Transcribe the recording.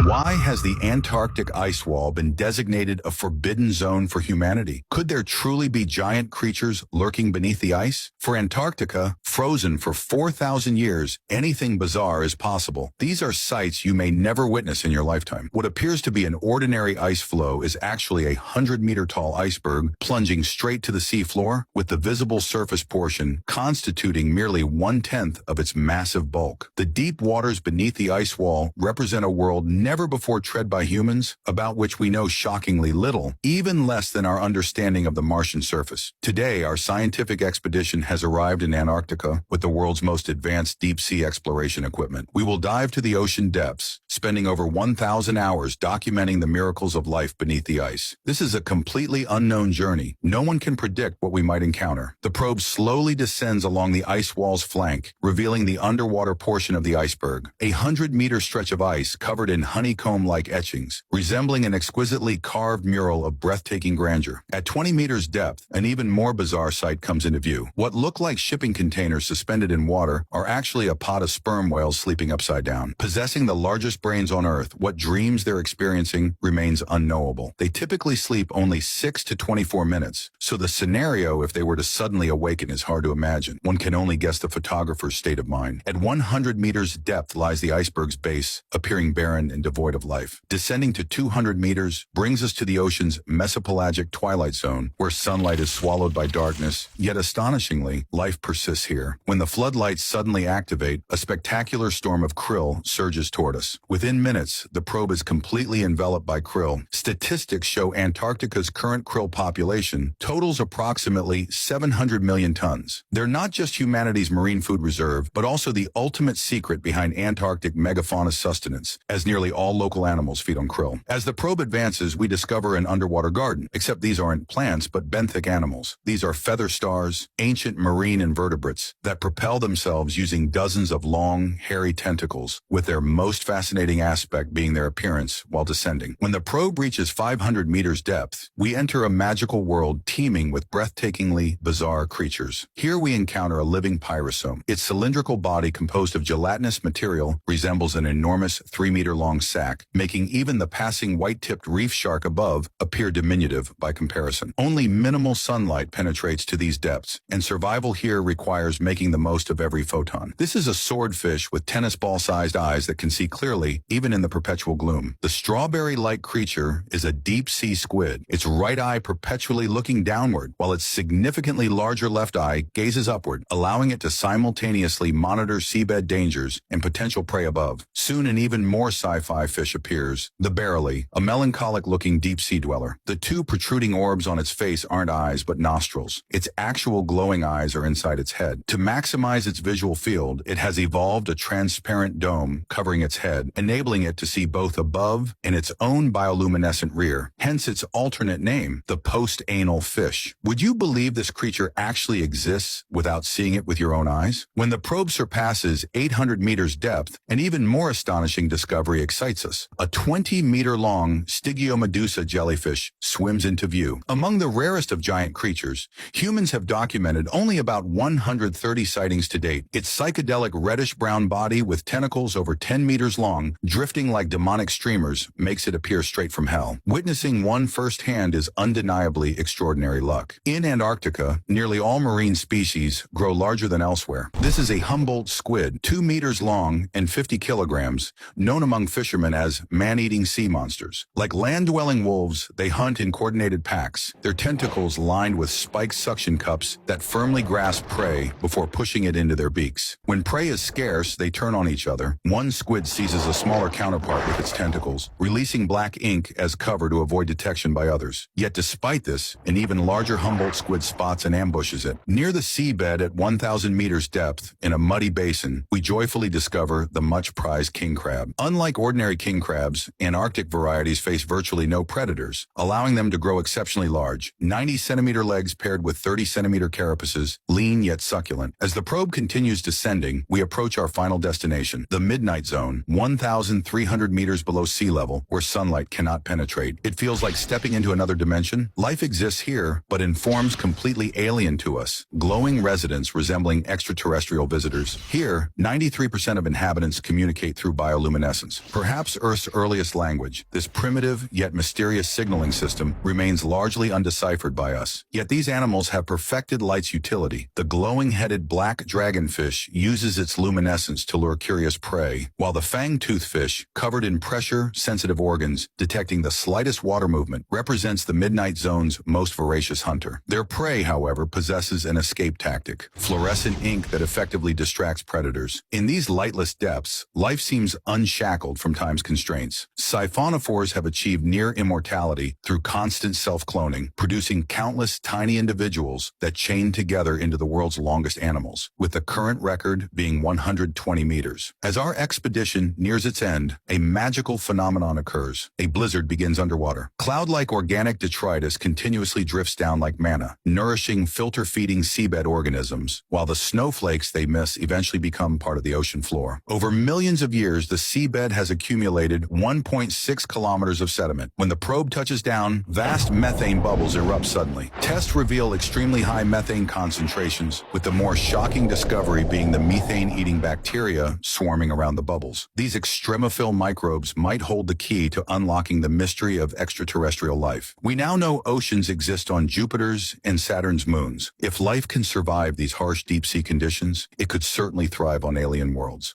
Why has the Antarctic ice wall been designated a forbidden zone for humanity? Could there truly be giant creatures lurking beneath the ice? For Antarctica, frozen for 4,000 years, anything bizarre is possible. These are sights you may never witness in your lifetime. What appears to be an ordinary ice floe is actually a 100-meter-tall iceberg plunging straight to the seafloor, with the visible surface portion constituting merely 1/10 of its massive bulk. The deep waters beneath the ice wall represent a world never before tread by humans, about which we know shockingly little, even less than our understanding of the Martian surface. Today, our scientific expedition has arrived in Antarctica with the world's most advanced deep-sea exploration equipment. We will dive to the ocean depths, spending over 1,000 hours documenting the miracles of life beneath the ice. This is a completely unknown journey. No one can predict what we might encounter. The probe slowly descends along the ice wall's flank, revealing the underwater portion of the iceberg, a 100-meter stretch of ice covered in honeycomb-like etchings, resembling an exquisitely carved mural of breathtaking grandeur. At 20 meters depth, an even more bizarre sight comes into view. What look like shipping containers suspended in water are actually a pod of sperm whales sleeping upside down. Possessing the largest brains on Earth, what dreams they're experiencing remains unknowable. They typically sleep only 6 to 24 minutes, so the scenario if they were to suddenly awaken is hard to imagine. One can only guess the photographer's state of mind. At 100 meters depth lies the iceberg's base, appearing barren and devoid of life. Descending to 200 meters brings us to the ocean's mesopelagic twilight zone, where sunlight is swallowed by darkness, yet astonishingly, life persists here. When the floodlights suddenly activate, a spectacular storm of krill surges toward us. Within minutes, the probe is completely enveloped by krill. Statistics show Antarctica's current krill population totals approximately 700 million tons. They're not just humanity's marine food reserve, but also the ultimate secret behind Antarctic megafauna sustenance, as nearly all local animals feed on krill. As the probe advances, we discover an underwater garden, except these aren't plants, but benthic animals. These are feather stars, ancient marine invertebrates that propel themselves using dozens of long, hairy tentacles, with their most fascinating aspect being their appearance while descending. When the probe reaches 500 meters depth, we enter a magical world teeming with breathtakingly bizarre creatures. Here we encounter a living pyrosome. Its cylindrical body, composed of gelatinous material, resembles an enormous 3-meter-long sac, making even the passing white-tipped reef shark above appear diminutive by comparison. Only minimal sunlight penetrates to these depths, and survival here requires making the most of every photon. This is a swordfish with tennis ball-sized eyes that can see clearly, even in the perpetual gloom. The strawberry-like creature is a deep-sea squid, its right eye perpetually looking downward, while its significantly larger left eye gazes upward, allowing it to simultaneously monitor seabed dangers and potential prey above. Soon an even more sci-fi fish appears, the barrelly, a melancholic-looking deep-sea dweller. The two protruding orbs on its face aren't eyes but nostrils. Its actual glowing eyes are inside its head. To maximize its visual field, it has evolved a transparent dome covering its head, enabling it to see both above and its own bioluminescent rear, hence its alternate name, the post-anal fish. Would you believe this creature actually exists without seeing it with your own eyes? When the probe surpasses 800 meters depth, an even more astonishing discovery excites us. A 20-meter-long Stygiomedusa jellyfish swims into view. Among the rarest of giant creatures, humans have documented only about 130 sightings to date. Its psychedelic reddish-brown body with tentacles over 10 meters long, drifting like demonic streamers, makes it appear straight from hell. Witnessing one firsthand is undeniably extraordinary luck. In Antarctica, nearly all marine species grow larger than elsewhere. This is a Humboldt squid, 2 meters long and 50 kilograms, known among fishermen as man-eating sea monsters. Like land-dwelling wolves, they hunt in coordinated packs, their tentacles lined with spiked suction cups that firmly grasp prey before pushing it into their beaks. When prey is scarce, they turn on each other. One squid seizes a smaller counterpart with its tentacles, releasing black ink as cover to avoid detection by others. Yet despite this, an even larger Humboldt squid spots and ambushes it. Near the seabed at 1,000 meters depth, in a muddy basin, we joyfully discover the much-prized king crab. Unlike ordinary king crabs, Antarctic varieties face virtually no predators, allowing them to grow exceptionally large. 90-centimeter legs paired with 30-centimeter carapaces, lean yet succulent. As the probe continues descending, we approach our final destination, the midnight zone, 1,300 meters below sea level, where sunlight cannot penetrate. It feels like stepping into another dimension. Life exists here, but in forms completely alien to us. Glowing residents resembling extraterrestrial visitors. Here, 93% of inhabitants communicate through bioluminescence. Perhaps Perhaps Earth's earliest language, this primitive yet mysterious signaling system remains largely undeciphered by us. Yet these animals have perfected light's utility. The glowing-headed black dragonfish uses its luminescence to lure curious prey, while the fang-toothed fish, covered in pressure-sensitive organs, detecting the slightest water movement, represents the midnight zone's most voracious hunter. Their prey, however, possesses an escape tactic, fluorescent ink that effectively distracts predators. In these lightless depths, life seems unshackled from time's constraints. Siphonophores have achieved near immortality through constant self-cloning, producing countless tiny individuals that chain together into the world's longest animals, with the current record being 120 meters. As our expedition nears its end, a magical phenomenon occurs. A blizzard begins underwater. Cloud-like organic detritus continuously drifts down like manna, nourishing filter-feeding seabed organisms, while the snowflakes they miss eventually become part of the ocean floor. Over millions of years, the seabed has accumulated 1.6 kilometers of sediment. When the probe touches down, vast methane bubbles erupt suddenly. Tests reveal extremely high methane concentrations, with the more shocking discovery being the methane-eating bacteria swarming around the bubbles. These extremophile microbes might hold the key to unlocking the mystery of extraterrestrial life. We now know oceans exist on Jupiter's and Saturn's moons. If life can survive these harsh deep-sea conditions, it could certainly thrive on alien worlds.